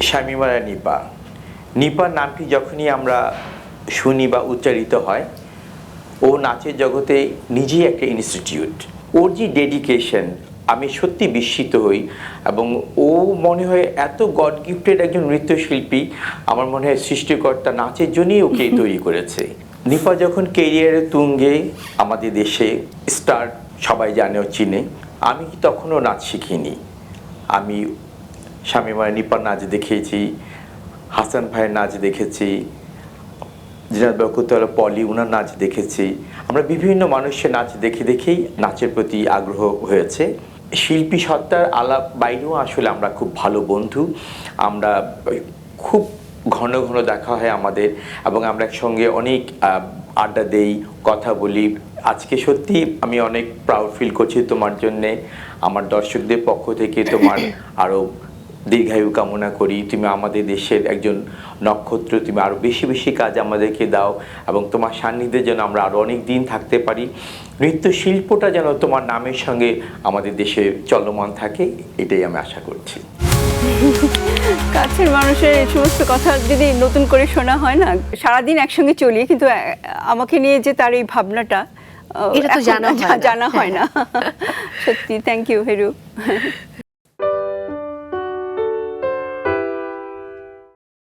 শামীমারা নিপা। নিপার নামটি যখনই আমরা শুনি বা উচ্চারিত হয়, ও নাচের জগতে নিজেই একটা ইনস্টিটিউট। ওর যে ডেডিকেশন, আমি সত্যি বিস্মিত হই। এবং ও মনে হয় এত গড গিফটেড একজন নৃত্যশিল্পী। আমার মনে হয় সৃষ্টিকর্তা নাচের জন্যই ওকে তৈরি করেছে। নিপা যখন কেরিয়ারের তুঙ্গে আমাদের দেশে স্টার, সবাই জানে ও চিনে, আমি তখনও নাচ শিখিনি। আমি শামীমারা নিপার নাচ দেখেছি, হাসান ভাইয়ের নাচ দেখেছি, জিনাত বরকতওয়ালা পলি ওনার নাচ দেখেছি। আমরা বিভিন্ন মানুষের নাচ দেখে দেখেই নাচের প্রতি আগ্রহ হয়েছে। শিল্পী সত্তার আলাপ বাইরেও আসলে আমরা খুব ভালো বন্ধু। আমরা খুব ঘন ঘন দেখা হয় আমাদের, এবং আমরা একসঙ্গে অনেক আড্ডা দেই, কথা বলি। আজকে সত্যি আমি অনেক প্রাউড ফিল করছি তোমার জন্যে। আমার দর্শকদের পক্ষ থেকে তোমার আরও দীর্ঘায়ু কামনা করি। তুমি আমাদের দেশের একজন নক্ষত্র, তুমি আরও বেশি বেশি কাজ আমাদেরকে দাও, এবং তোমার সান্নিধ্যে যেন আমরা আরও অনেক দিন থাকতে পারি। নৃত্যশিল্পটা যেন তোমার নামের সঙ্গে আমাদের দেশে চলমান থাকে, এটাই আমি আশা করছি। কাছের মানুষের এই সমস্ত কথা যদি নতুন করে শোনা হয় না, সারাদিন একসঙ্গে চলি, কিন্তু আমাকে নিয়ে যে তার এই ভাবনাটা এটা তো জানা হয় না। সত্যি থ্যাংক ইউ হেরু।